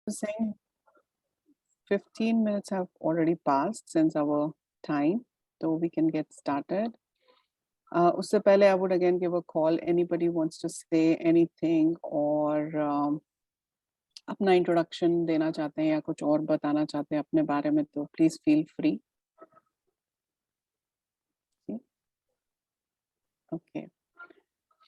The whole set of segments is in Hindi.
saying 15 minutes have already passed since our time, so we can get started. उससे पहले I would again give a call. Anybody wants to say anything or अपना इंट्रोडक्शन देना चाहते हैं या कुछ और बताना चाहते हैं अपने बारे में, तो प्लीज फील फ्री. ओके,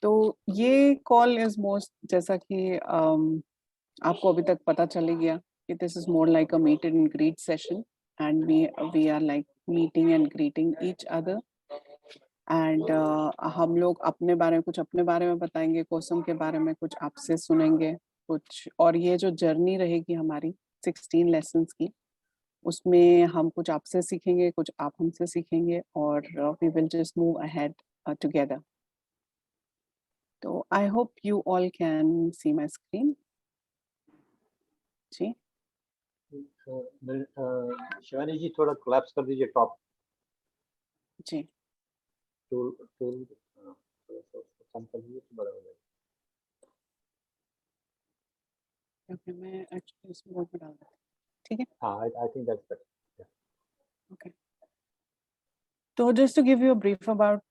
तो ये कॉल इज मोस्ट, जैसा कि आपको अभी तक पता चल गया कि this is more like a meet and greet session, and we are like meeting and greeting each other. And हम लोग अपने बारे में कुछ अपने बारे में बताएंगे, कोसम के बारे में कुछ आपसे सुनेंगे कुछ, और ये जो जर्नी रहेगी हमारी 16 लेसन्स की, उसमें हम कुछ आपसे सीखेंगे, कुछ आप हमसे सीखेंगे, और we will just move ahead together. तो I hope you all can see my screen. जी शिवानी जी थोड़ा कोलैप्स कर दीजिए टॉप. जी टूल कम कर दीजिए तो बड़ा हो जाएगा. ओके, मैं एक्चुअली इस मोड में डाल देता हूं. ठीक है. हाँ, I think that's better. Okay, तो just to give you a brief about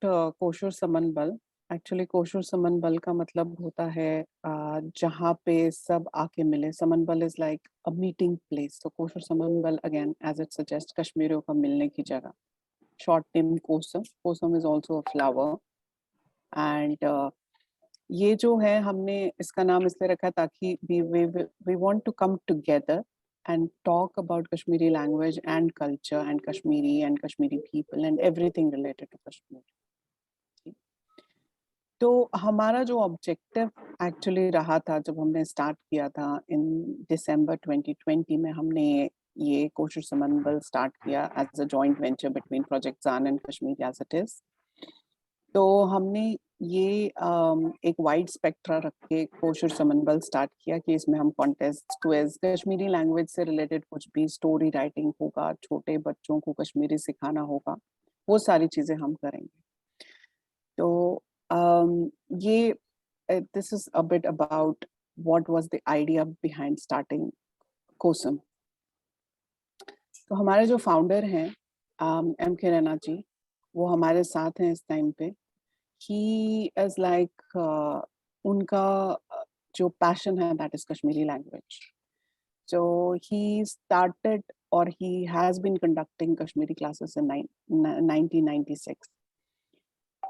Koshur Saman Bal. Actually kosher Saman बल का मतलब होता है जहाँ पे सब आके मिले. समन बल is like a meeting place. तो कोशर समन बल अगेन एज इट सजेस्ट कश्मीरियों का मिलने की जगह. Short name Kosam. Kosam is also a flower. And ये जो है हमने इसका नाम इसलिए रखा ताकि we want to come together and talk about Kashmiri language and culture and Kashmiri people and everything related to Kashmir. तो हमारा जो ऑब्जेक्टिव एक्चुअली रहा था जब हमने स्टार्ट किया था इन दिसंबर 2020 में, हमने ये कोशर समन बल स्टार्ट किया as a joint venture between project Zaan and Kashmir as it is. तो हमने ये एक वाइड स्पेक्ट्रा रख के कोशर समन बल स्टार्ट किया कि इसमें हम कॉन्टेस्ट, क्विज, कश्मीरी लैंग्वेज से रिलेटेड कुछ भी, स्टोरी राइटिंग होगा, छोटे बच्चों को कश्मीरी सिखाना होगा, वो सारी चीजें हम करेंगे. तो ये this is a bit about what was the idea behind starting कोसम. तो हमारे जो फाउंडर हैं एम के रैना जी, वो हमारे साथ हैं इस टाइम पे. he is like उनका जो पैशन है that is Kashmiri language. So he started or he has been conducting Kashmiri classes in 1996.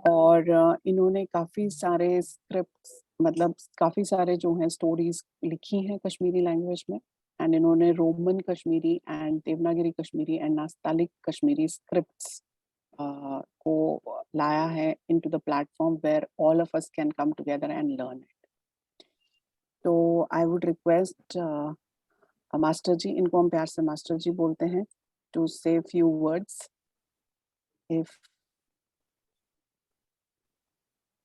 और इन्होंने काफ़ी सारे स्क्रिप्ट्स, मतलब काफ़ी सारे जो हैं स्टोरीज लिखी हैं कश्मीरी लैंग्वेज में. एंड इन्होंने Roman Kashmiri and Devanagari Kashmiri and Nastaliq Kashmiri scripts को लाया है into the platform where all of us can come together and learn it. तो I would request मास्टर जी, इनको हम प्यार से मास्टर जी बोलते हैं, to say few words. If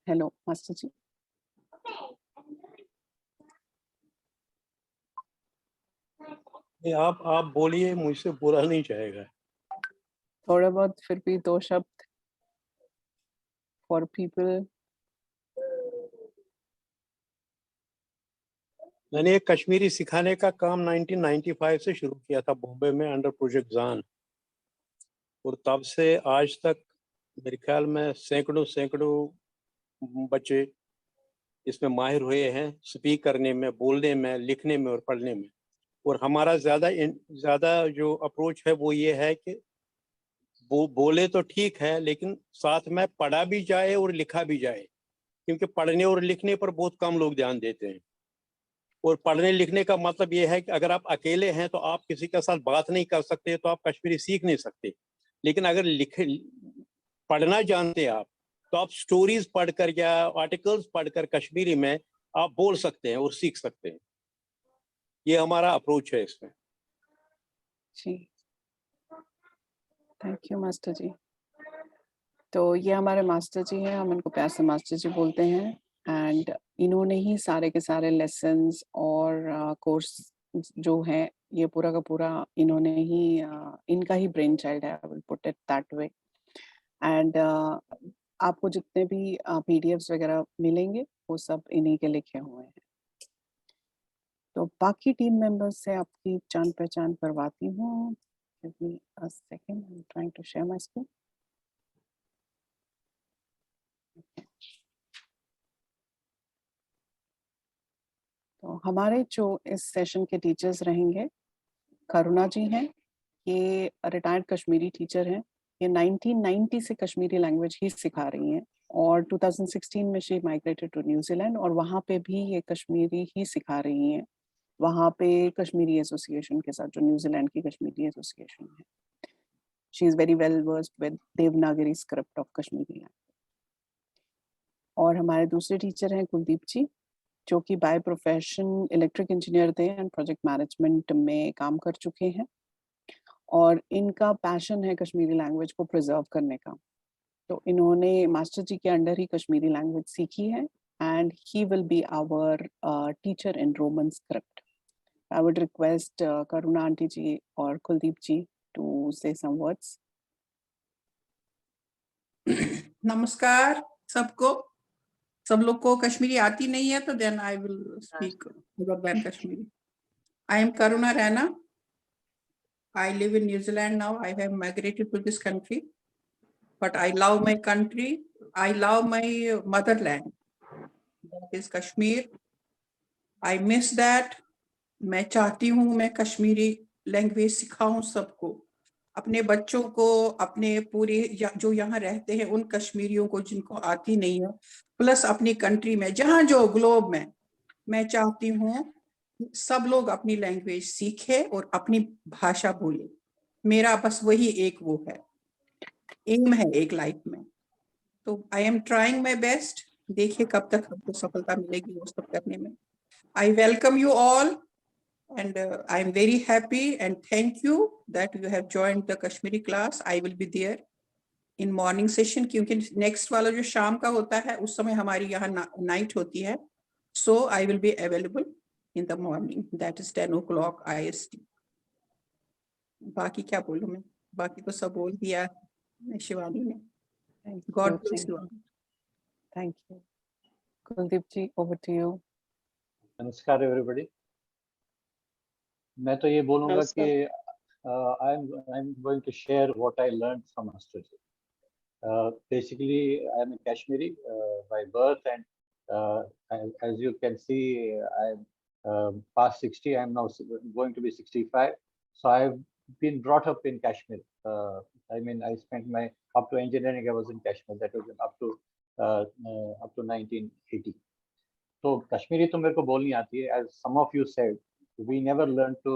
hello master ji. आप बोलिए, मुझसे बुरा नहीं चाहेगा. थोड़ा बहुत फिर भी 2 शब्द for people. मैंने एक कश्मीरी सिखाने का काम 1995 से शुरू किया था बॉम्बे में अंडर प्रोजेक्ट जान, और तब से आज तक मेरे ख्याल में सैकड़ों बच्चे इसमें माहिर हुए हैं, स्पीक करने में, बोलने में, लिखने में और पढ़ने में. और हमारा ज़्यादा जो अप्रोच है वो ये है कि वो बोले तो ठीक है, लेकिन साथ में पढ़ा भी जाए और लिखा भी जाए, क्योंकि पढ़ने और लिखने पर बहुत कम लोग ध्यान देते हैं. और पढ़ने लिखने का मतलब ये है कि अगर आप अकेले हैं तो आप किसी के साथ बात नहीं कर सकते, तो आप कश्मीरी सीख नहीं सकते. लेकिन अगर पढ़ना जानते आप, तो आप स्टोरीज पढ़कर या आर्टिकल्स पढ़कर कश्मीरी में आप बोल सकते हैं और सीख सकते हैं. ये हमारा अप्रोच है इसमें. जी, थैंक यू मास्टर जी. तो ये हमारे मास्टर जी हैं, हम इनको प्यार से मास्टर जी बोलते हैं. एंड इन्होंने ही सारे के सारे लेसन्स और कोर्स जो है, ये पूरा का पूरा इन्होंने ही इनका ही ब्रेन चाइल्ड है, I will put it that way. And आपको जितने भी पीडीएफ्स वगैरह मिलेंगे वो सब इन्हीं के लिखे हुए हैं. तो बाकी टीम मेंबर्स से आपकी जान पहचान करवाती हूँ. Give me a second. I'm trying to share my screen. तो हमारे जो इस सेशन के टीचर्स रहेंगे, करुणा जी हैं. ये रिटायर्ड कश्मीरी टीचर हैं. ये 1990 से कश्मीरी लैंग्वेज ही सिखा रही हैं और 2016 में शी माइग्रेटेड टू न्यूजीलैंड और वहाँ पे भी ये कश्मीरी ही सिखा रही हैं. वहाँ पे कश्मीरी एसोसिएशन के साथ, जो न्यूजीलैंड की कश्मीरी एसोसिएशन है. She is very well versed with Devanagari script of Kashmiri language. और हमारे दूसरे टीचर हैं कुलदीप जी, जो कि बाय प्रोफेशन इलेक्ट्रिक इंजीनियर थे एंड प्रोजेक्ट मैनेजमेंट में काम कर चुके हैं और इनका पैशन है कश्मीरी लैंग्वेज को प्रिजर्व करने का. तो इन्होंने मास्टर जी के अंडर ही कश्मीरी लैंग्वेज सीखी है and he will be our teacher in Roman script. I would request Karuna aunty ji और कुलदीप जी टू से सम वर्ड्स. नमस्कार सबको. सब लोग को कश्मीरी आती नहीं है तो then I will speak about that Kashmiri. I am Karuna Raina. I live in New Zealand now. I have migrated to this country, but I love my country. I love my motherland. That is Kashmir. I miss that. मैं चाहती हूँ मैं कश्मीरी लैंग्वेज सिखाऊं सबको, अपने बच्चों को, अपने पूरे जो यहाँ रहते हैं उन कश्मीरियों को जिनको आती नहीं है, प्लस अपनी कंट्री में जहाँ जो ग्लोब में मैं चाहती हूँ सब लोग अपनी लैंग्वेज सीखे और अपनी भाषा बोले. मेरा बस वही एक वो है, एम है एक लाइफ में. तो I am trying my best. देखिए कब तक हमको सफलता मिलेगी वो सब करने में. I welcome you all and I am very happy and thank you that you have joined the Kashmiri class. I will be there in morning session क्योंकि next वाला जो शाम का होता है उस समय हमारी यहाँ night होती है. So I will be available in the morning. That is 10 o'clock IST. बाकी क्या बोलूं मैं, बाकी तो सब बोल दिया शिवानी ने. God bless you. Thank you. Kuldeep ji, over to you. नमस्कार एवरीबॉडी. मैं तो ये बोलूँगा कि I'm going to share what I learned from Master Ji. Basically, I am a Kashmiri by birth, and as you can see, I'm past 60. I'm now going to be 65. So I've been brought up in Kashmir. I mean, I spent my up to engineering. I was in Kashmir. That was up to 1980. तो कश्मीरी तो मेरे को बोलनी आती है. As some of you said, we never learned to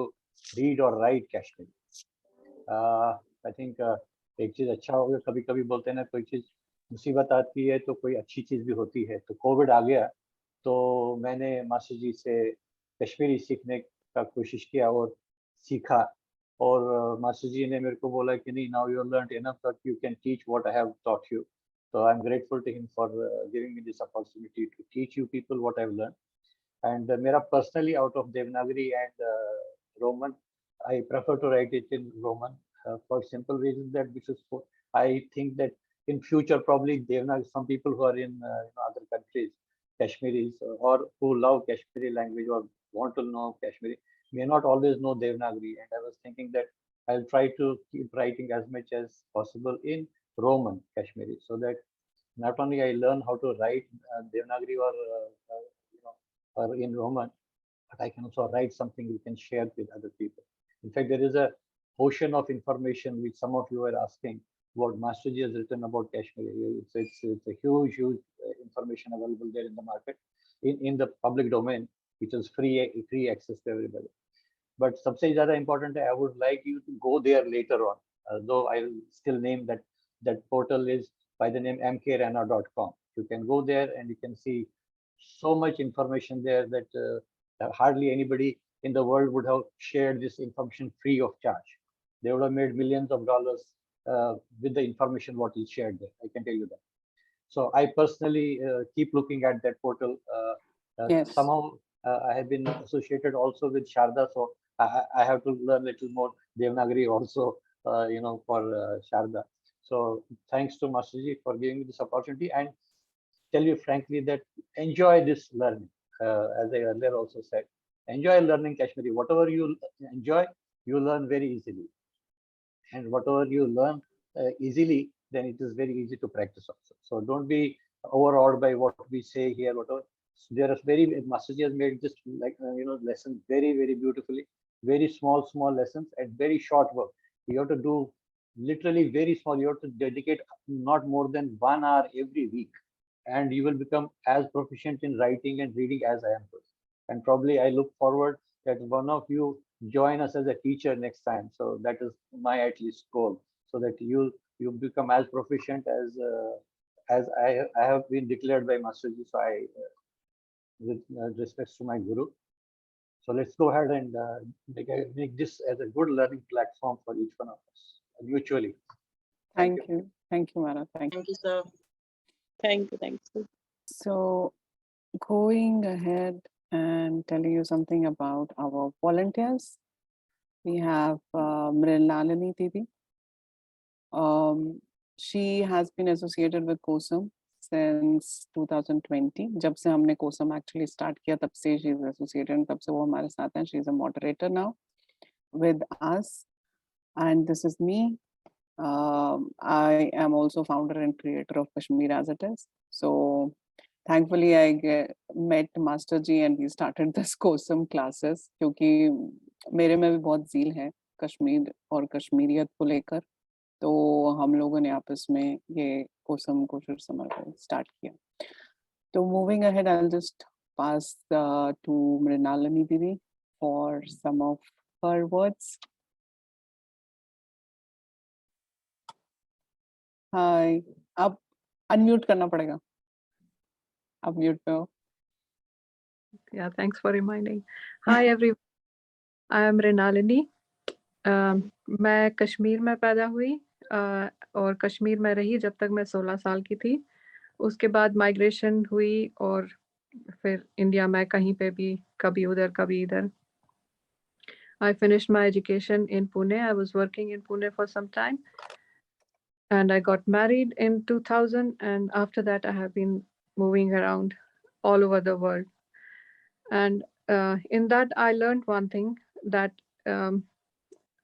read or write Kashmiri. I think एक चीज अच्छा हो गया, कभी कभी बोलते हैं ना, कोई चीज मुसीबत आती है तो कोई अच्छी चीज भी होती है. तो कोविड आ गया तो मैंने मास्टर जी से कश्मीरी सीखने का कोशिश किया और सीखा. और मास्टर जी ने मेरे को बोला कि नहीं, now you have learned enough that you can teach what I have taught you. So I'm grateful to him for giving me this opportunity to teach you people what I've learned. And मेरा personally out of Devanagari and Roman, I prefer to write it in Roman for simple reason that I think that in future probably Devanagari, some people who are in other countries, Kashmiris or who love Kashmiri language or want to know Kashmiri may not always know Devanagari. And I was thinking that I'll try to keep writing as much as possible in Roman Kashmiri, so that not only I learn how to write Devanagari or in Roman, but I can also write something we can share with other people. In fact, there is a ocean of information which some of you are asking what Master Ji has written about Kashmir. It's a huge information available there in the market, in the public domain, which is free access to everybody. But सबसे ज़्यादा important है, I would like you to go there later on. Though I will still name that portal is by the name mkrana.com. You can go there and you can see so much information there that hardly anybody in the world would have shared this information free of charge. They would have made millions of dollars with the information what is shared there. I can tell you that. So I personally keep looking at that portal. Yes. Somehow I have been associated also with Sharda, so I have to learn a little more Devanagari also, for Sharda. So thanks to Master Ji for giving me this opportunity, and tell you frankly that enjoy this learning. As I earlier also said, enjoy learning Kashmiri. Whatever you enjoy, you learn very easily. And whatever you learn easily, then it is very easy to practice also. So don't be overawed by what we say here, whatever. So there are Masterji has made just like, lessons very beautifully, very small lessons and very short work. You have to do literally very small. You have to dedicate not more than 1 hour every week, and you will become as proficient in writing and reading as I am. And probably I look forward that one of you join us as a teacher next time. So that is my at least goal, so that you become as proficient as I have been declared by Masterji. So I, with respects to my guru. So let's go ahead and make this as a good learning platform for each one of us mutually. Thank you, Mara. Thank you. Thank you, sir. Thank you. So going ahead and telling you something about our volunteers. We have Mrinalini Didi. She has been associated with Kosam since 2020. जब से हमने Kosam actually start किया, तब से she is associated and तब से वो हमारे साथ हैं. She is a moderator now with us. And this is me. I am also founder and creator of Kashmir as it is. So thankfully I met Master Ji and we started this Kosam classes क्योंकि मेरे में भी बहुत ज़ील है कश्मीर और कश्मीरियत को लेकर, तो हम लोगों ने आपस में ये कोसम कोशर समर को स्टार्ट किया. तो moving ahead, I'll just pass to Mrinalini Didi for some of her words. Hi, आप unmute करना पड़ेगा. आप mute पे हो. Yeah, thanks for reminding. Hi everyone, I am Mrinalini. मैं कश्मीर में पैदा हुई और कश्मीर में रही जब तक मैं 16 साल की थी. उसके बाद माइग्रेशन हुई और फिर इंडिया में कहीं पे भी, कभी उधर कभी इधर. I finished my education in Pune. I was working in Pune for some time and I got married in 2000, and after that I have been moving around all over the world. And in that I learned one thing, that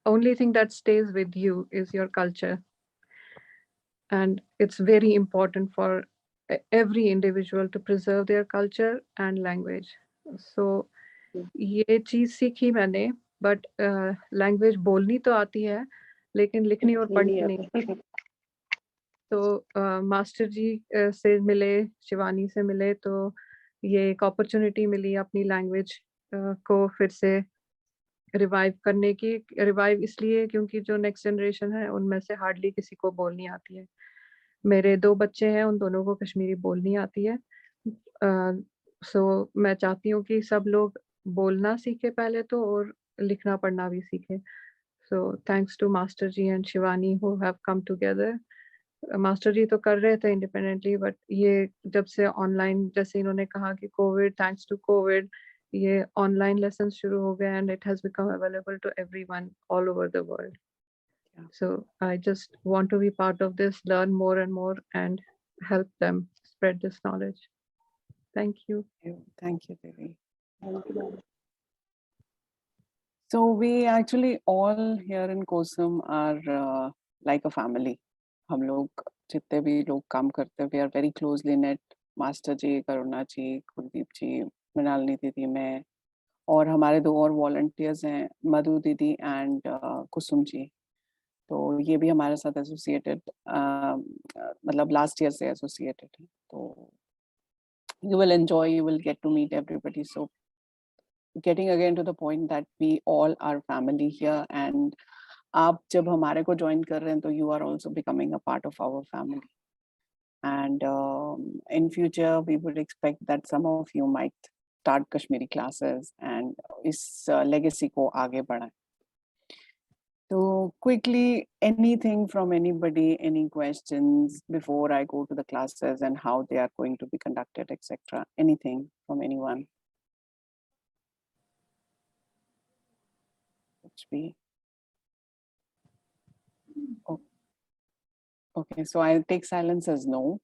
only thing that stays with you is your culture. And it's very important for every individual to preserve their culture and language. So ये चीज सीखी मैंने, but language बोलनी तो आती है लेकिन लिखनी और पढ़नी नहीं. तो मास्टर जी से मिले, शिवानी से मिले, तो ये एक अपॉर्चुनिटी मिली अपनी लैंग्वेज को फिर से रिवाइव करने की. रिवाइव इसलिए क्योंकि जो नेक्स्ट जनरेशन है उनमें से हार्डली किसी को बोलनी आती है. मेरे 2 बच्चे हैं, उन दोनों को कश्मीरी बोलनी आती है. सो मैं चाहती हूँ कि सब लोग बोलना सीखे पहले तो, और लिखना पढ़ना भी सीखे. So thanks to master ji and Shivani who have come together. Master ji तो कर रहे थे इंडिपेंडेंटली, बट ये जब से ऑनलाइन, जैसे इन्होंने कहा कि कोविड, थैंक्स टू कोविड, ये ऑनलाइन लेसन शुरू हो गए and it has become available to everyone all over the world. So I just want to be part of this, learn more and more and help them spread this knowledge. Thank you. Thank you, Devi. So we actually all here in Kosam are like a family. हम लोग जितने भी लोग काम करते हैं, we are very closely knit. Master ji, Karuna ji, Kuldeep ji, Mrinalini दीदी, मैं, और हमारे 2 और वॉलंटियर्स हैं, मधु दीदी एंड कुसुम जी. तो ये भी हमारे साथ एसोसिएटेड, मतलब लास्ट ईयर से एसोसिएटेड है. तो you will enjoy, you will get to meet everybody. So getting again to the point that we all are family here, and आप जब हमारे को join कर रहे हैं, तो you are also becoming a part of our family. And in future we would expect that some of you might start Kashmiri classes and इस legacy को आगे बढ़ाएं. So quickly, anything from anybody, any questions before I go to the classes and how they are going to be conducted, etc. Anything from anyone? Oh. Okay, so I'll take silence as no.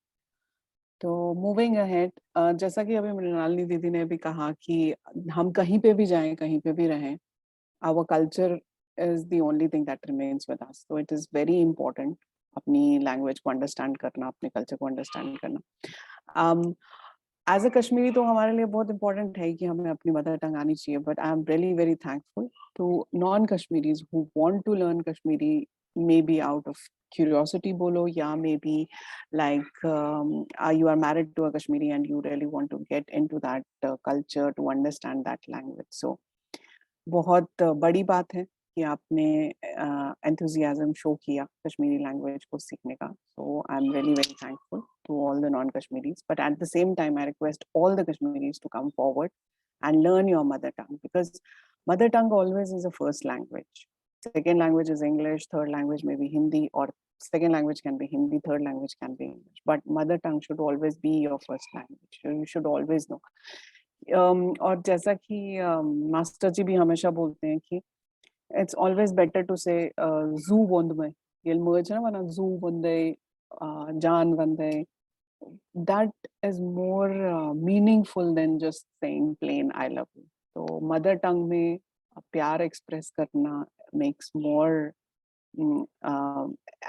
तो मूविंग अहेड, जैसा कि अभी मृणालिनी दीदी ने भी कहा कि हम कहीं पे भी जाएं, कहीं पे भी रहें, our culture is the only thing that remains with us. So it is very important अपनी लैंग्वेज को अंडरस्टैंड करना, अपने कल्चर को अंडरस्टैंड करना. एज अ कश्मीरी तो हमारे लिए बहुत इंपॉर्टेंट है कि हमें अपनी मदर टंग आनी चाहिए, but I am really very thankful to non Kashmiris who want to learn Kashmiri, maybe out of curiosity bolo, या maybe like you are married to a Kashmiri and you really want to get into that culture to understand that language. So बहुत बड़ी बात है कि आपने enthusiasm शो किया कश्मीरी लैंग्वेज को सीखने का. So I'm really very thankful to all the non-Kashmiris, but at the same time I request all the Kashmiris to come forward and learn your mother tongue, because mother tongue always is a first language. Second language is English, third language may be Hindi, or second language can be Hindi, third language can be English, but mother tongue should always be your first language. You should always know. और जैसा कि मास्टर जी भी हमेशा बोलते हैं कि it's always better to say zoo bondme yel mujhe na wana zoo bonde jaan bande. That is more meaningful than just saying plain I love you. So mother tongue में प्यार express करना makes more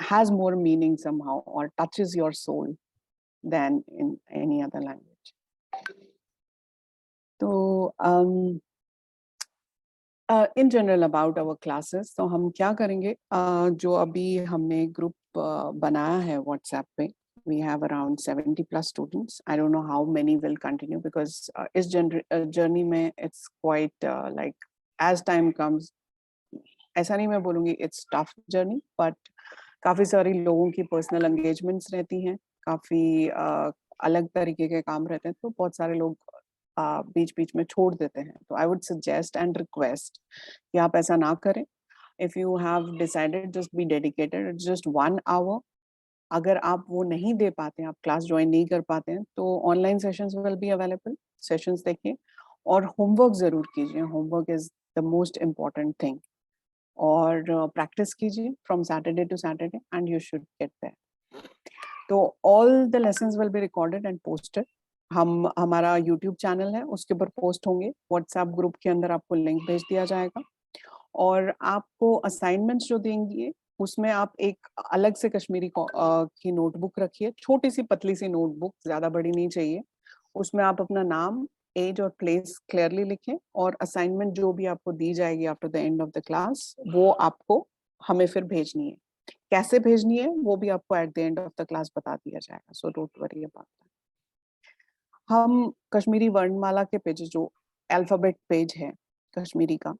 has more meaning somehow, or touches your soul than in any other language. So in general about our classes, तो हम क्या करेंगे, जो अभी हमने ग्रुप बनाया है व्हाट्सएप पे, we have around 70 plus students. I don't know how many will continue, because इस journey में it's quite like as time comes, ऐसा नहीं मैं बोलूँगी it's tough journey, but काफ़ी सारी लोगों की पर्सनल एंगेजमेंट्स रहती हैं, काफ़ी अलग तरीके के काम रहते हैं, तो बहुत सारे लोग बीच बीच में छोड़ देते हैं. तो I would suggest and request कि आप ऐसा ना करें. If you have decided, just be dedicated, just 1 hour. अगर आप वो नहीं दे पाते हैं, आप क्लास ज्वाइन नहीं कर पाते हैं, तो online sessions will be available. Sessions देखिए और होमवर्क जरूर कीजिए. Homework is the most important thing. और प्रैक्टिस कीजिए from Saturday to Saturday and you should get there. तो all the lessons will be recorded and posted. हमारा यूट्यूब चैनल है, उसके ऊपर पोस्ट होंगे. व्हाट्सएप ग्रुप के अंदर आपको लिंक भेज दिया जाएगा, और आपको असाइनमेंट्स जो देंगे उसमें आप एक अलग से कश्मीरी की नोटबुक रखिए, छोटी सी पतली सी नोटबुक, ज्यादा बड़ी नहीं चाहिए. उसमें आप अपना नाम, एज और प्लेस क्लियरली लिखें, और असाइनमेंट जो भी आपको दी जाएगी after the end of the class, वो आपको हमें फिर भेजनी है. कैसे भेजनी है वो भी आपको eight the end of the class बता दिया जाएगा. So don't worry about that. हम कश्मीरी वर्णमाला के पेज, जो अल्फाबेट पेज है कश्मीरी का,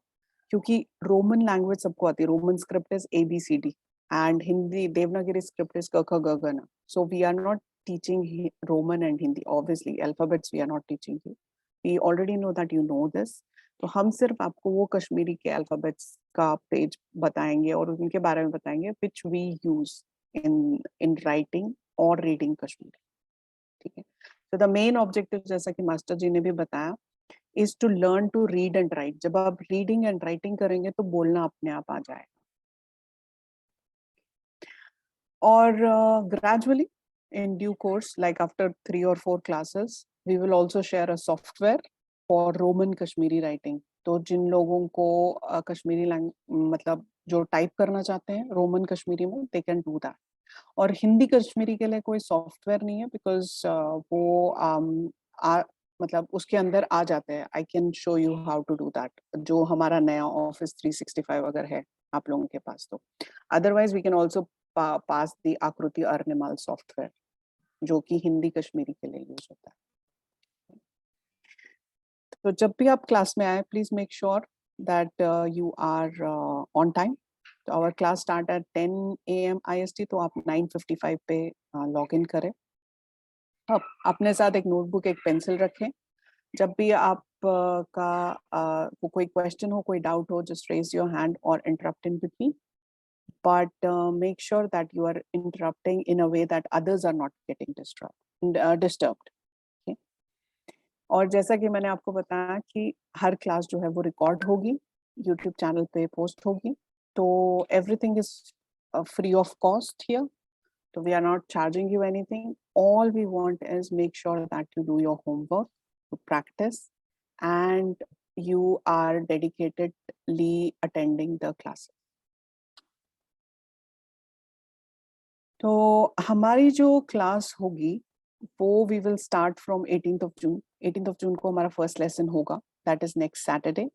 क्योंकि रोमन लैंग्वेज सबको आती है. Roman script is ABCD and Hindi Devanagari script is क ख ग घ न. So we are not teaching Roman and Hindi. Obviously alphabets we are not teaching you. We already know that you know this. तो हम सिर्फ आपको वो कश्मीरी के अल्फाबेट्स का पेज बताएंगे और उनके बारे में बताएंगे which we use in writing or reading Kashmiri. ठीक है. So the main objective, जैसा कि मास्टर जी ने भी बताया, is to learn to read and write. जब आप reading and writing करेंगे तो बोलना अपने आप आ जाएगा. और gradually in due course, like after 3 or 4 classes, we will also share a software for Roman Kashmiri writing. तो जिन लोगों को कश्मीरी मतलब जो टाइप करना चाहते हैं रोमन कश्मीरी में, they can do that. और हिंदी कश्मीरी के लिए कोई सॉफ्टवेयर नहीं है, बिकॉज वो मतलब उसके अंदर आ जाते हैं. I can show you how to do that. जो हमारा नया ऑफिस 365 अगर है आप लोगों के पास, तो otherwise we can also pass the Akruti अर्निमाल सॉफ्टवेयर, जो कि हिंदी कश्मीरी के लिए यूज होता है. तो जब भी आप क्लास में आए, please make sure that you are on time. तो our class start at 10 AM IST, तो आप 9:55 पे लॉग इन करें. अब अपने साथ एक नोटबुक, एक पेंसिल रखें. जब भी आप का कोई क्वेश्चन हो, कोई डाउट हो, जस्ट रेज योर हैंड और interrupt in between, but make sure that you are interrupting in a way that others are not getting disturbed. और जैसा कि मैंने आपको बताया कि हर क्लास जो है वो रिकॉर्ड होगी, यूट्यूब चैनल पे पोस्ट होगी. तो everything is free of cost here. तो we are not charging you anything. all we want is make sure that you do your homework, you practice, and you are dedicatedly attending the classes. तो हमारी जो क्लास होगी वो we will start from 18th of June. 18th of June को हमारा first lesson होगा. That is next Saturday.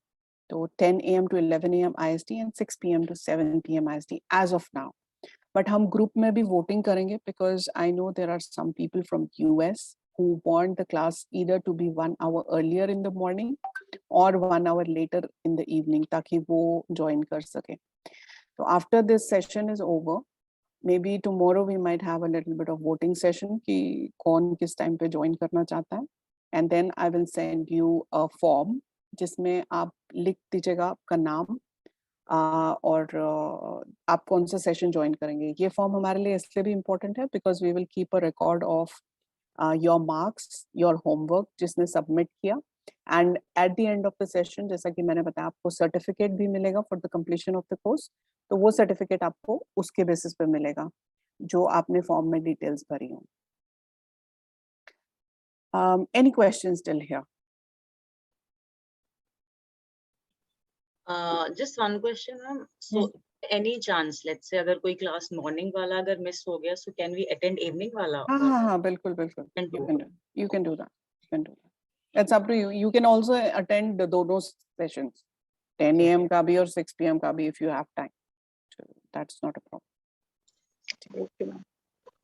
So 10 a.m. to 11 a.m. IST and 6 p.m. to 7 p.m. IST as of now. But हम group में भी voting करेंगे because I know there are some people from US who want the class either to be 1 hour earlier in the morning or 1 hour later in the evening ताकि वो join कर सके. So after this session is over, maybe tomorrow we might have a little bit of voting session कि कौन किस time पे join करना चाहता है, and then I will send you a form जिसमें आप लिख दीजिएगा आपका नाम और आप कौन सा सेशन ज्वाइन करेंगे. ये फॉर्म हमारे लिए इसलिए भी इम्पोर्टेंट है because we will keep a record of your marks, your homework जिसने सबमिट किया, and at the end of the session जैसा कि मैंने बताया आपको सर्टिफिकेट भी मिलेगा for the completion of the course. तो वो सर्टिफिकेट आपको उसके बेसिस पे मिलेगा जो आपने फॉर्म में डिटेल्स भरी हो. Any questions till here? Just one question, ma'am. So, any chance, let's say, अगर कोई class morning वाला अगर miss हो गया, so can we attend evening वाला? हाँ, बिल्कुल. You can do that. It's up to you. You can also attend दोनों sessions, 10 a.m. का भी और 6 p.m. का भी if you have time. So that's not a problem. Okay, ma'am.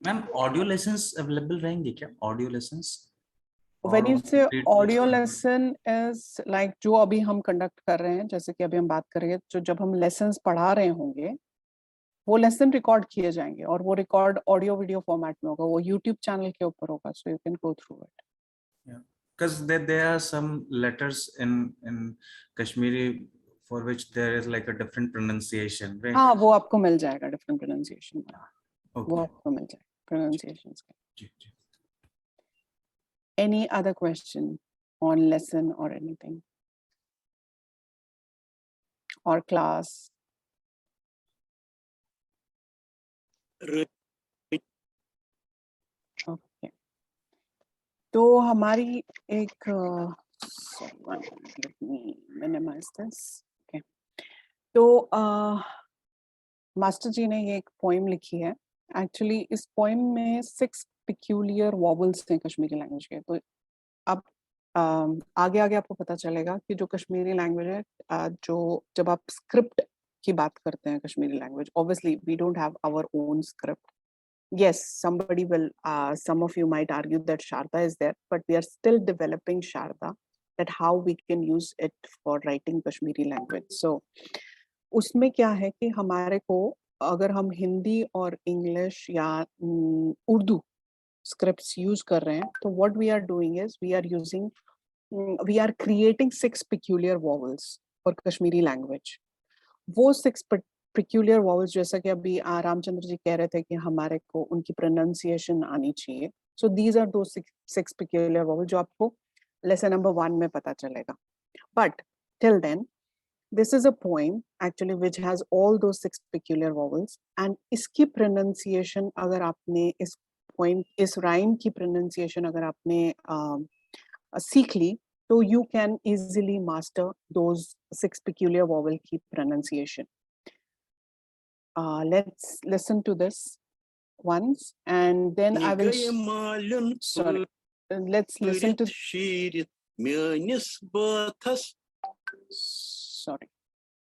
Ma'am audio lessons available रहेंगे क्या? Audio lessons When you say audio lesson is like जो अभी हम conduct कर रहे हैं, जैसे कि अभी हम बात करेंगे, जो जब हम lessons पढ़ा रहे होंगे वो lesson record किए जाएंगे और वो record audio video format में होगा, वो YouTube channel के ऊपर होगा, so you can go through it. Yeah, because there are some letters in Kashmiri for which there is like a different pronunciation, right? हाँ, वो आपको मिल जाएगा different pronunciation. Okay. वो आपको मिल जाएगा pronunciations का. जी. Any other question on lesson or anything? Or class? Okay. तो हमारी एक let me minimize this. Okay. तो मास्टर जी ने ये एक पोइम लिखी है. एक्चुअली इस पोइम में 6 peculiar vowels हैं कश्मीरी लैंग्वेज के. तो अब आगे आपको पता चलेगा कि जो कश्मीरी लैंग्वेज है, जो जब आप स्क्रिप्ट की बात करते हैं Kashmiri language, obviously we don't have our own script. Yes, somebody will, some of you might argue that Sharda is there, but we are still developing Sharda, that how we can use it for writing Kashmiri language. So उसमें क्या है कि हमारे को अगर हम हिंदी और इंग्लिश या उर्दू scripts use कर रहे हैं, तो what we are doing is we are creating 6 peculiar vowels for Kashmiri language. वो 6 peculiar vowels जैसा कि अभी रामचंद्र जी कह रहे थे कि हमारे को उनकी pronunciation आनी चाहिए. So these are those 6 peculiar vowels जो आपको lesson number 1 में पता चलेगा. But till then, this is a poem actually which has all those 6 peculiar vowels, and इसकी pronunciation अगर आपने इस rhyme की pronunciation अगर आपने सीख ली, तो you can easily master those 6 peculiar vowel की pronunciation. Let's listen to this once, and then I will. Sorry. Let's listen to. Sorry.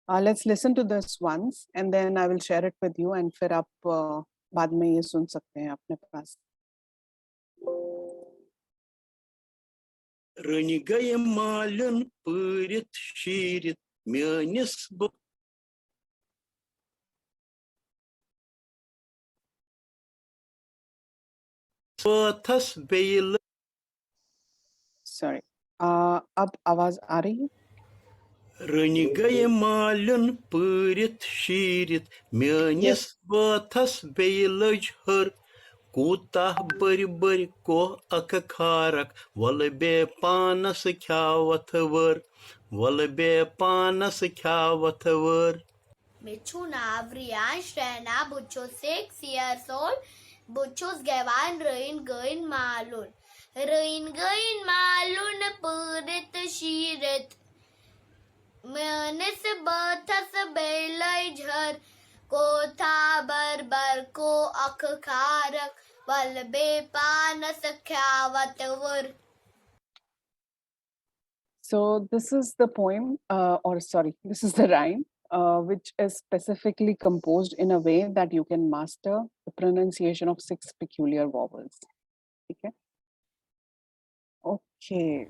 Let's listen to this once, and then I will share it with you, and फिर आप बाद में ये सुन सकते हैं अपने पास. Rönigaya malın pırıt şirit münis bu. Fatas beyl. Sorry. अब आवाज आ रही है? Rönigaya malın pırıt şirit münis fatas beylaj hır. Kutah bari ko akakarak walbe panas kyavatvar walbe panas kyavatvar. Michu Navriyansh Rana Bucho 6 years old. Buchos gewan rein malun. Rein malun purit shiret. Menis bathas belai jhar. Ko tha bar ko akh kharak. Wal be panas khyawat var. So this is the poem, this is the rhyme, which is specifically composed in a way that you can master the pronunciation of 6 peculiar vowels. Okay. Okay.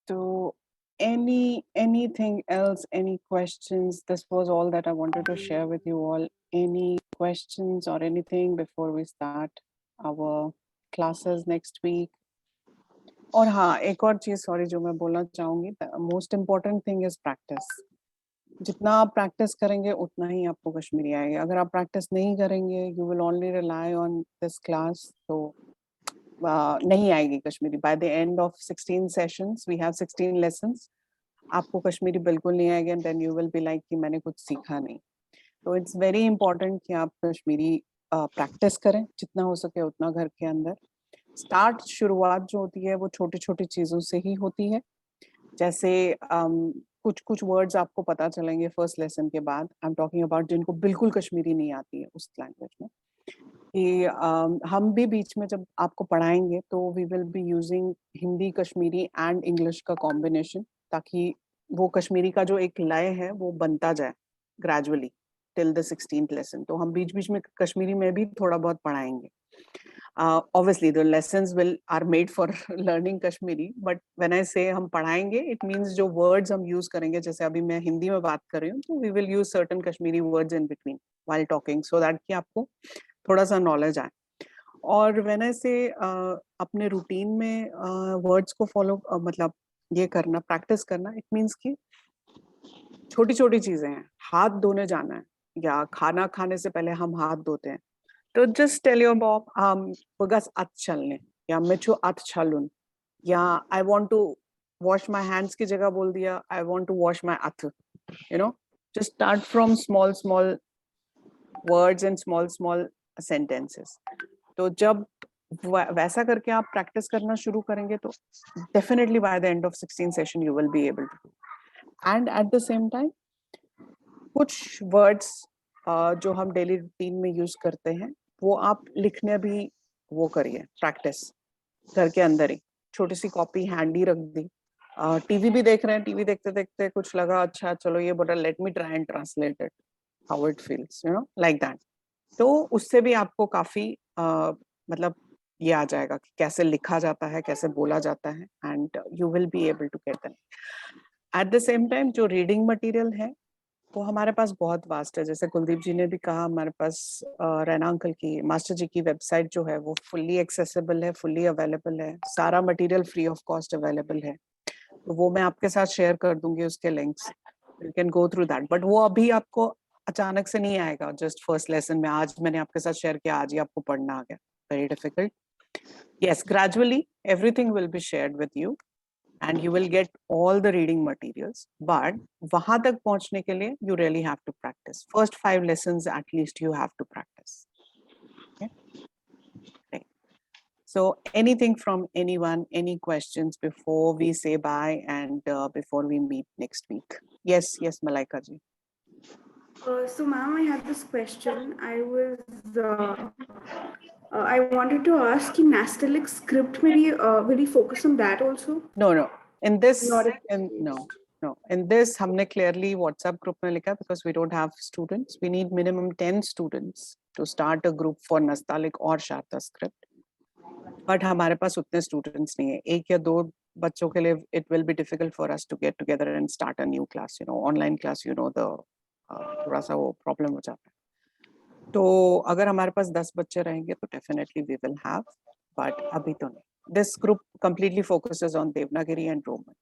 So anything else, any questions? This was all that I wanted to share with you all. Any questions or anything before we start our classes next week? और हाँ, एक और चीज सॉरी जो मैं बोलना चाहूंगी, most important thing is practice. जितना आप प्रैक्टिस करेंगे उतना ही आपको कश्मीरी आएगी. अगर आप प्रैक्टिस नहीं करेंगे, you will only rely on this class, तो नहीं आएगी Kashmiri. By the end of 16 sessions, we have 16 lessons, आपको कश्मीरी बिल्कुल नहीं आएगी, and then you will be like कि मैंने कुछ सीखा नहीं. तो इट्स वेरी इंपॉर्टेंट कि आप कश्मीरी प्रैक्टिस करें जितना हो सके उतना घर के अंदर. शुरुआत जो होती है वो छोटी छोटी चीजों से ही होती है. जैसे कुछ वर्ड्स आपको पता चलेंगे फर्स्ट लेसन के बाद. आई एम टॉकिंग अबाउट जिनको बिल्कुल कश्मीरी नहीं आती है उस लैंग्वेज में, कि हम भी बीच में जब आपको पढ़ाएंगे तो we will be using Hindi, Kashmiri and English का कॉम्बिनेशन, ताकि वो कश्मीरी का जो एक लय है वो बनता जाए gradually till the 16th lesson. तो हम बीच बीच में कश्मीरी में भी थोड़ा बहुत पढ़ाएंगे. Obviously the lessons are made for learning Kashmiri, but when I say हम पढ़ाएंगे, it means जो words हम use करेंगे, जैसे अभी मैं हिंदी में बात कर रही हूँ, तो we will use certain Kashmiri words in between while talking, so that कि आपको थोड़ा सा knowledge आए. और when I say अपने routine में words को follow, मतलब ये करना, practice करना, it means कि छोटी छोटी चीजें हैं. हाथ धोने जाना है, या खाना खाने से पहले हम हाथ धोते हैं, तो just tell your mom, bugs अत चलने, या मिठू अत चलून, या I want to wash my hands की जगह बोल दिया I want to wash my अथ. You know, just start from small words and small sentences. तो जब वैसा करके आप प्रैक्टिस करना शुरू करेंगे तो definitely by the end of 16 session you will be able to do. And at the same time, कुछ words जो हम डेली रूटीन में यूज करते हैं वो आप लिखने भी वो करिए, प्रैक्टिस घर के अंदर ही. छोटी सी कॉपी हैंडी रख दी. टीवी भी देख रहे हैं, टीवी देखते देखते कुछ लगा, अच्छा चलो ये बोला, let me try and translate it how it feels, you know, like that. तो उससे भी आपको काफी मतलब ये आ जाएगा कि कैसे लिखा जाता है, कैसे बोला जाता है, and you will be able to get that. At the same time जो रीडिंग मटेरियल है वो हमारे पास बहुत वास्ट है. जैसे कुलदीप जी ने भी कहा, हमारे पास रैना अंकल की, मास्टर जी की वेबसाइट जो है वो फुल्ली एक्सेसिबल है, फुल्ली अवेलेबल है. सारा material free of cost available है. तो वो मैं आपके साथ शेयर कर दूंगी उसके links, you can go through that. But वो अभी आपको अचानक से नहीं आएगा जस्ट फर्स्ट लेसन में. आज मैंने आपके साथ शेयर किया, आज ही आपको पढ़ना आ गया, very difficult. Yes, gradually everything will be shared with you and you will get all the reading materials, but वहां तक पहुंचने के लिए you really have to practice. First 5 lessons at least you have to practice. Okay? Right. So anything from anyone, any questions before we say bye and before we meet next week? Yes, Malaika ji. So ma'am, I had this question. I wanted to ask, in Nastalic script, will he focus on that also? No. In this, no. In this, हमने clearly WhatsApp group में लिखा, because we don't have students. We need minimum 10 students to start a group for Nastalic or Sharda script. But हमारे पास उतने students नहीं है. 1 या 2 बच्चों के लिए it will be difficult for us to get together and start a new class. You know, online class, you know, the थोड़ा सा वो problem हो जाता है. तो अगर हमारे पास 10 बच्चे रहेंगे तो definitely we will have, but अभी तो नहीं. This group completely focuses on Devanagari and Roman.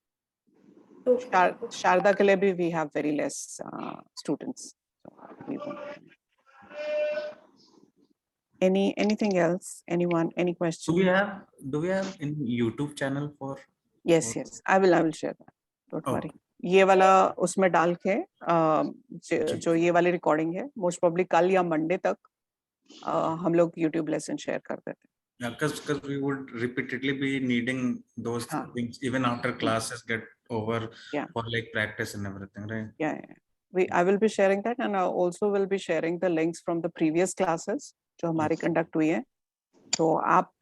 Okay. Sharda के लिए भी we have very less students. So we won't. Anything else? Anyone? Any questions? Do we have any YouTube channel for? Yes. I will share that. Don't worry. ये वाला उसमें डाल के जो ये वाली रिकॉर्डिंग है, मोस्ट प्रोबेबली कल या मंडे तक हम लोग YouTube लेसन शेयर कर देते हैं। Yeah, because we would repeatedly be needing those हाँ, things even after classes get over yeah, for like practice and everything, right? yeah. I will be sharing that, and I also will be sharing the links from the previous classes जो हमारी conduct हुई है। तो आप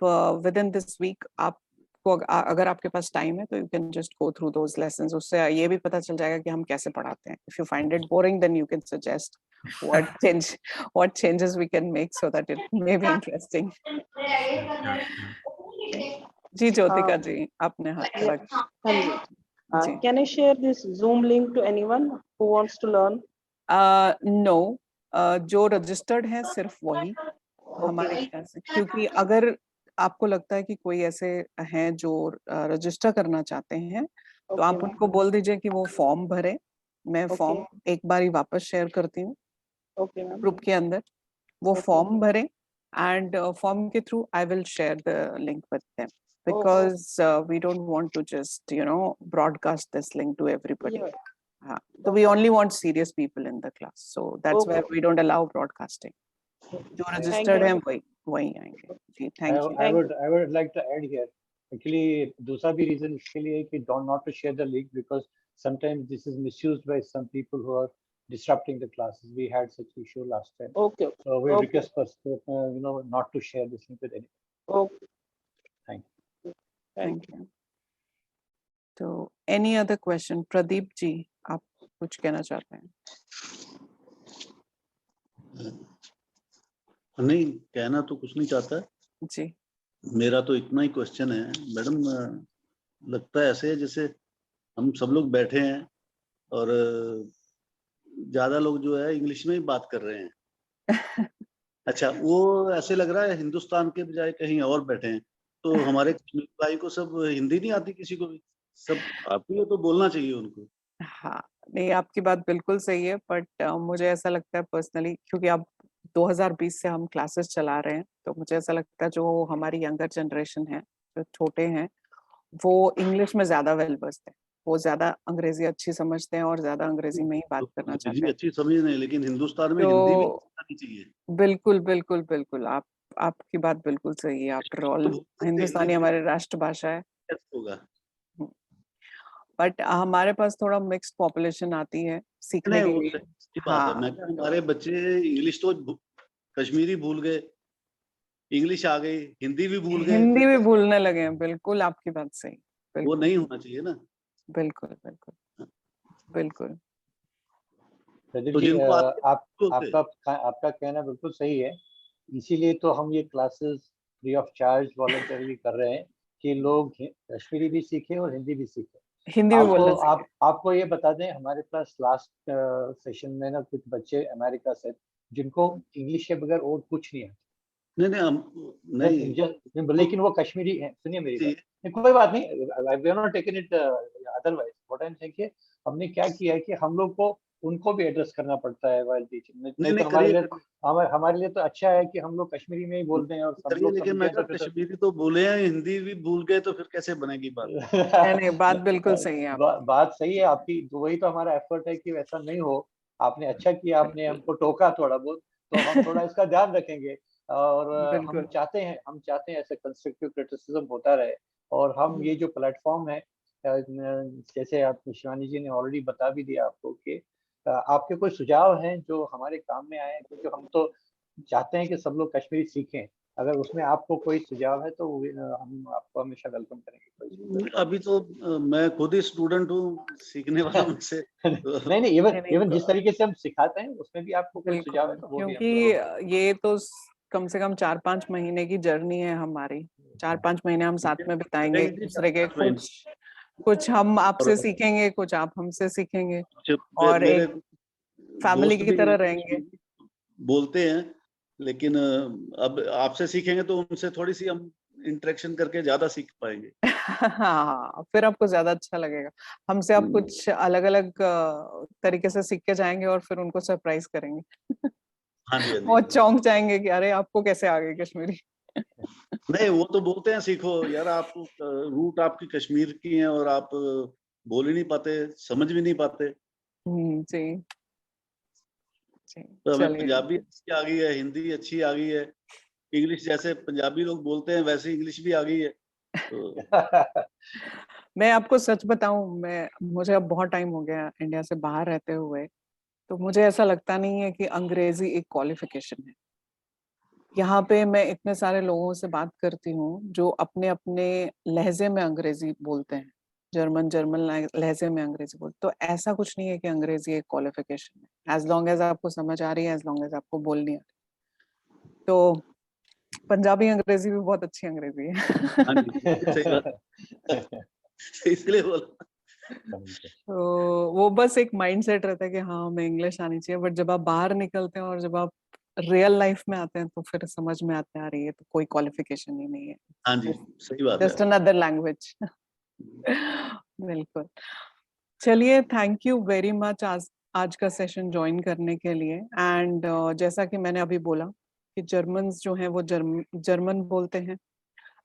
within this week आपको अगर आपके पास टाइम है तो you can just go through those lessons। उससे ये भी पता चल जाएगा कि हम कैसे पढ़ाते हैं। If you find it boring, then you can suggest what changes we can make so that it may be interesting। जी ज्योतिका जी, आपने हाथ खड़ा किया। जी। Can I share this Zoom link to anyone who wants to learn? No, जो रजिस्टर्ड हैं सिर्फ वही हमारे ख्याल से, क्योंकि अगर आपको लगता है कि कोई ऐसे हैं जो रजिस्टर करना चाहते हैं तो आप उनको बोल दीजिए कि वो फॉर्म भरे। मैं फॉर्म एक बार ही वापस शेयर करती हूँ ग्रुप के अंदर, वो फॉर्म भरे एंड फॉर्म के through I will share the link with them because we don't want to just broadcast this link to everybody। So we only want serious people in the class, so that's why we don't allow broadcasting। जो registered हैं वही आएंगे। जी, thank you। I would like to add here, actually दूसरा भी reason इसके लिए है कि not to share the link because sometimes this is misused by some people who are disrupting the classes। We had such issue last time। So we request for not to share this link with anyone। Thank you। तो any other question? Pradeep ji, आप कुछ कहना चाहते हैं? नहीं, कहना तो कुछ नहीं चाहता जी। मेरा तो इतना ही क्वेश्चन है मैडम, लगता है ऐसे जैसे हम सब लोग बैठे हैं और ज्यादा लोग जो है इंग्लिश में ही बात कर रहे हैं। अच्छा, वो ऐसे लग रहा है हिंदुस्तान के बजाय कहीं और बैठे हैं। तो हमारे कश्मीरी भाई को सब हिंदी नहीं आती, किसी को भी सब आती है, तो बोलना चाहिए उनको। हाँ, नहीं आपकी बात बिल्कुल सही है, बट मुझे ऐसा लगता है पर्सनली, क्योंकि अब 2020 से हम क्लासेस चला रहे हैं, तो मुझे ऐसा लगता है जो हमारी यंगर जनरेशन है, जो छोटे हैं, वो इंग्लिश में ज्यादा वेल बस्ड है। वो ज्यादा अंग्रेजी अच्छी समझते हैं और ज्यादा अंग्रेजी में ही बात करना चाहते हैं। अच्छी समझ नहीं, लेकिन हिंदुस्तान में हिंदी भी आनी चाहिए। बिल्कुल बिल्कुल बिल्कुल, आपकी बात बिल्कुल सही है। आफ्टर ऑल हिंदुस्तानी हमारी राष्ट्रभाषा है। बट हमारे पास थोड़ा मिक्स्ड पॉपुलेशन आती है सीखने के लिए। हाँ, हमारे बच्चे इंग्लिश तो कश्मीरी भूल गए, इंग्लिश आ गई, हिंदी भी भूल गए, हिंदी भी भूलने लगे हैं। बिल्कुल आपकी बात सही। वो नहीं होना चाहिए ना। बिल्कुल बिल्कुल बिल्कुल। प्रदीप जी, आपका कहना बिल्कुल सही है, इसीलिए तो हम ये classes free of charge voluntarily कर रहे हैं कि लोग कश्मीरी भी सीखें और हिंदी भी सीखें। हिंदी भी बोलना सीखें। आपको ये बता दें, हमारे पास लास्ट सेशन में ना कुछ बच्चे अमेरिका से जिनको इंग्लिश के बगैर और कुछ नहीं आता। नहीं, लेकिन वो कश्मीरी है। सुनिए मेरी बात, कोई बात नहीं, we are not taking it otherwise. What I am saying, हमने क्या किया है कि हम लोग को उनको भी एड्रेस करना पड़ता है व्हाइल टीचिंग। नहीं तो हमारे लिए तो अच्छा है कि हम लोग कश्मीरी में ही बोलते हैं और सब लोग। लेकिन मैं कश्मीरी तो बोले हैं, हिंदी भी भूल गए तो फिर कैसे बनेगी बात? नहीं, बात बिल्कुल सही है। बात सही है आपकी, वही तो हमारा एफर्ट है कि वैसा नहीं हो। आपने अच्छा किया, आपने हमको टोका थोड़ा बहुत, तो हम थोड़ा इसका ध्यान रखेंगे। और हम चाहते हैं ऐसे कंस्ट्रक्टिव क्रिटिसिज्म होता रहे। और हम ये जो प्लेटफॉर्म है, जैसे आप शिवानी जी ने ऑलरेडी बता भी दिया आपको कि आपके कोई सुझाव हैं जो हमारे काम में आए हैं, क्योंकि हम तो चाहते हैं कि सब लोग कश्मीरी सीखें। अगर उसमें आपको कोई सुझाव है तो हम आपको हमेशा वेलकम करेंगे। अभी तो मैं खुद ही स्टूडेंट हूँ, सीखने वाला मुझसे। नहीं, इवन जिस तरीके से हम सिखाते हैं उसमें भी आपको कोई सुझाव है तो वो भी। क्योंकि ये तो कम से कम 4-5 महीने की जर्नी है हमारी। 4-5 महीने हम साथ में बिताएंगे एक दूसरे के। कुछ हम आपसे सीखेंगे, कुछ आप हमसे सीखेंगे, और एक फैमिली की तरह रहेंगे। बोलते हैं, लेकिन अब आपसे सीखेंगे तो उनसे थोड़ी सी हम इंटरेक्शन करके ज्यादा सीख पाएंगे। हाँ, फिर आपको ज्यादा अच्छा लगेगा। हमसे आप कुछ अलग अलग तरीके से सीख के जाएंगे और फिर उनको सरप्राइज करेंगे। हाँ जी, वो चौंक जाएंगे कि अरे आपको कैसे आ गई कश्मीरी। नहीं, वो तो बोलते हैं सीखो यार, आप रूट आपकी कश्मीर की हैं और आप बोल ही नहीं पाते, समझ भी नहीं पाते। जी। तो हमें चलिए पंजाबी अच्छी आ गई है, हिंदी अच्छी आ गई है, इंग्लिश जैसे पंजाबी लोग बोलते हैं वैसे इंग्लिश भी आ गई है। तो मैं आपको सच बताऊं, मुझे अब बहुत टाइम हो गया इंडिया से बाहर रहते हुए, तो मुझे ऐसा लगता नहीं है कि अंग्रेजी एक क्वालिफिकेशन है। यहाँ पे मैं इतने सारे लोगों से बात करती हूँ जो अपने अपने लहजे में अंग्रेजी बोलते हैं, जर्मन लहजे में अंग्रेजी बोलते, तो ऐसा कुछ नहीं है कि अंग्रेजी एक क्वालिफिकेशन है। एज लॉन्ग एज आपको समझ आ रही है, एज लॉन्ग एज आपको बोलनी आ रही है। तो पंजाबी अंग्रेजी भी बहुत अच्छी अंग्रेजी है। हाँ जी, सही बात, इसलिए बोला। तो वो बस एक माइंडसेट रहता है कि हाँ हमें इंग्लिश आनी चाहिए, बट जब आप बाहर निकलते हैं और जब आप रियल लाइफ में आते हैं तो फिर समझ में आता है अरे ये तो कोई क्वालिफिकेशन ही नहीं है, हाँ जी, सही बात जस्ट है। Another language. बिल्कुल। चलिए, थैंक यू वेरी मच आज का सेशन ज्वाइन करने के लिए। एंड जैसा कि मैंने अभी बोला कि जर्मन्स जो हैं वो जर्मन बोलते हैं,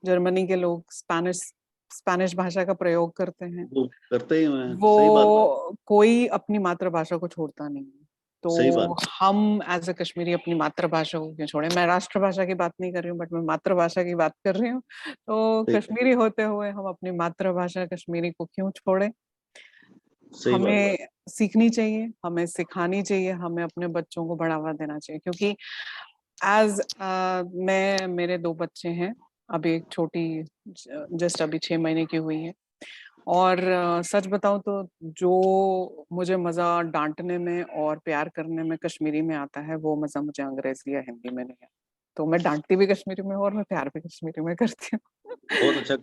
जर्मनी के लोग स्पेनिश भाषा का प्रयोग करते हैं, वो करते ही हैं, वो सही बात कोई अपनी मातृभाषा को छोड़ता नहीं है। सही तो बात। हम एज अ कश्मीरी अपनी मातृभाषा को क्यों छोड़े? मैं राष्ट्रभाषा की बात नहीं कर रही हूँ, बट मैं मातृभाषा की बात कर रही हूँ। तो सही कश्मीरी होते हुए हम अपनी मातृभाषा कश्मीरी को क्यों छोड़े? सही बात। हमें सीखनी चाहिए, हमें सिखानी चाहिए, हमें अपने बच्चों को बढ़ावा देना चाहिए। क्योंकि मेरे 2 बच्चे हैं, अभी एक छोटी जस्ट अभी 6 महीने की हुई है, और सच बताऊं तो जो मुझे मजा डांटने में और प्यार करने में कश्मीरी में आता है, वो मजा मुझे अंग्रेजी या हिंदी में नहीं है। तो मैं डांटती भी कश्मीरी में हूँ और मैं प्यार भी कश्मीरी में करती हूँ। बहुत अच्छा।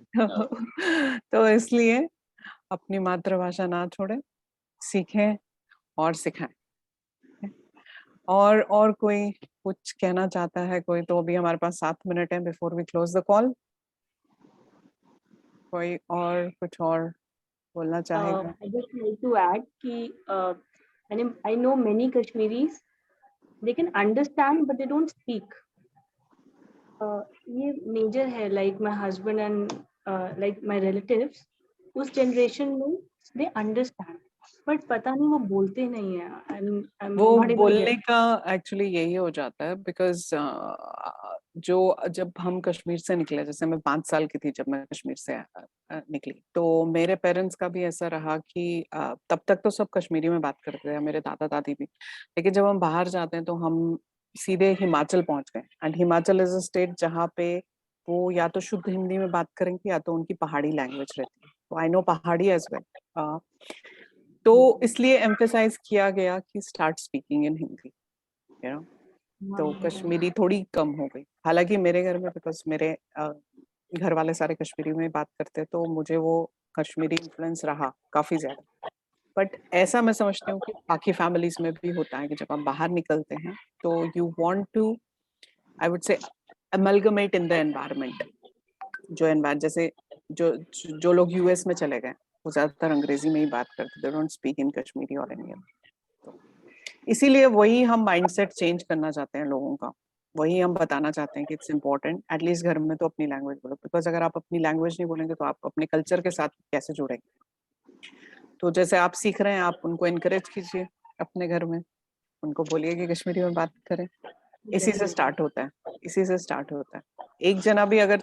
तो इसलिए अपनी मातृभाषा ना छोड़े, सीखें और सिखाएं। और कोई कुछ कहना चाहता है कोई? तो अभी हमारे पास 7 मिनट है before we close the call. कोई और कुछ और बोलना चाहेगा? I just like to add कि I know many Kashmiris, they can understand but they don't speak. ये major है, like my husband and like my relatives, उस generation में they understand, but पता नहीं वो बोलते नहीं है। I'm वो not able to बोलने get. का एक्चुअली यही हो जाता है बिकॉज जब हम कश्मीर से निकले, जैसे मैं 5 साल की थी जब मैं कश्मीर से निकली, तो मेरे पेरेंट्स का भी ऐसा रहा कि तब तक तो सब कश्मीरी में बात करते थे, मेरे दादा दादी भी। लेकिन जब हम बाहर जाते हैं तो हम सीधे हिमाचल पहुंच गए, and Himachal is a state जहाँ पे वो या तो शुद्ध हिंदी में बात करेंगे या तो उनकी पहाड़ी लैंग्वेज रहती है। तो आई नो पहाड़ी एज वेल। तो इसलिए एम्फेसाइज किया गया कि start speaking in Hindi, you know. तो कश्मीरी थोड़ी कम हो गई। हालांकि मेरे घर में, बिकॉज मेरे घर वाले सारे कश्मीरी में बात करते, तो मुझे वो कश्मीरी इन्फ्लुएंस रहा काफी ज्यादा। बट ऐसा मैं समझती हूँ कि बाकी फैमिलीज में भी होता है कि जब आप बाहर निकलते हैं तो you want to, I would say, amalgamate in the environment. जैसे जो लोग यूएस में चले गए वो ज्यादातर अंग्रेजी में ही बात करते, they don't speak in Kashmiri और एनी अदर। तो इसीलिए वही हम माइंडसेट चेंज करना चाहते हैं लोगों का, वही हम बताना चाहते हैं कि इट्स इम्पोर्टेंट एटलीस्ट घर में तो अपनी लैंग्वेज बोलो, बिकॉज अगर आप अपनी लैंग्वेज नहीं बोलेंगे तो आप अपने कल्चर के साथ कैसे जुड़ेंगे? तो जैसे आप सीख रहे हैं, आप उनको इनकरेज कीजिए अपने घर में, उनको बोलिए कि कश्मीरी में बात करें। इसी से स्टार्ट होता है, इसी से स्टार्ट होता है। एक जना भी अगर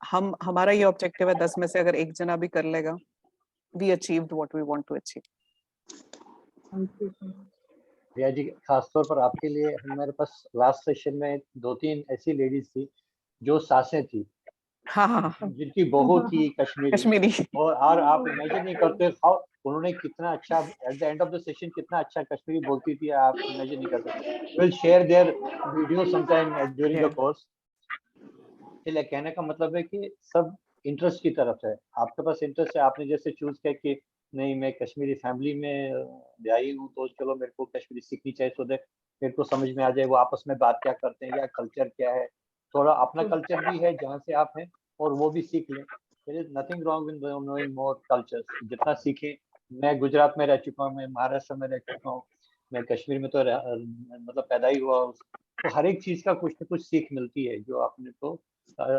हमारा ये ऑब्जेक्टिव है, 10 में से अगर एक जना भी कर लेगा, we achieved what we want to achieve. Riya ji, खासतौर पर आपके लिए हमारे पास लास्ट सेशन में 2-3 ऐसी लेडीज थी जो सासें थी, हाँ, जिनकी बहू थी कश्मीरी। और आप इमेजिन नहीं करते हाउ उन्होंने कितना अच्छा eight the end of the session कितना अच्छा कश्मीरी बोलती थी, आप इमेजिन नहीं कर सकते। Will share their video sometime during the course. इसलिए कहने का मतलब है कि सब इंटरेस्ट की तरफ है। आपके पास इंटरेस्ट है, आपने जैसे चूज किया कि नहीं मैं कश्मीरी फैमिली में आई हूँ तो चलो मेरे को कश्मीरी सीखनी चाहिए, सो दैट मेरे को समझ में आ जाए वो आपस में बात क्या करते हैं या कल्चर क्या है, थोड़ा अपना कल्चर भी है जहाँ से आप हैं और वो भी सीख लें। There is nothing wrong in knowing more cultures, जितना सीखें। मैं गुजरात में रह चुका हूँ, मैं महाराष्ट्र में रह चुका हूँ, मैं कश्मीर में तो मतलब पैदा ही हुआ हूँ। तो हर एक चीज का कुछ ना कुछ सीख मिलती है जो आपने को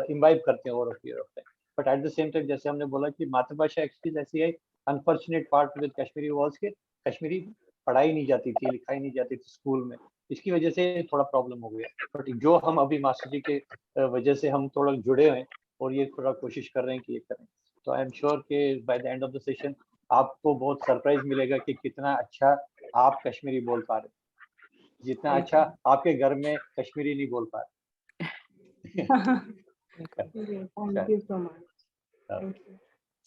इम्बाइब करते हैं over a period of time. But at the same time जैसे हमने बोला कि मातृभाषा एक चीज ऐसी है, unfortunate part with Kashmiri was के कश्मीरी पढ़ाई नहीं जाती थी, लिखाई नहीं जाती थी स्कूल में, इसकी वजह से थोड़ा प्रॉब्लम हो गया। बट जो हम अभी मास्टर जी के वजह से हम थोड़ा जुड़े हैं और ये थोड़ा कोशिश कर रहे हैं कि ये करें। तो आई एम श्योर कि bye the end of the session आपको बहुत सरप्राइज मिलेगा कि कितना अच्छा आप कश्मीरी बोल पा रहे, जितना अच्छा आपके घर में कश्मीरी नहीं बोल पा रहे। Thank you so much. Thank you.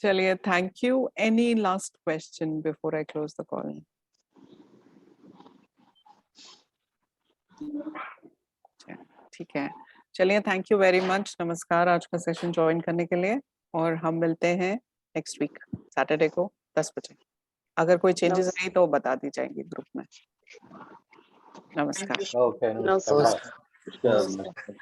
चलिए, thank you. Any last question before I close the call? ठीक है, चलिए, थैंक यू वेरी मच। नमस्कार आज का सेशन ज्वाइन करने के लिए, और हम मिलते हैं नेक्स्ट वीक सैटरडे को 10 बजे। अगर कोई चेंजेस रही तो बता दी जाएंगी ग्रुप में। नमस्कार। ओके, नमस्कार। नमस्कार।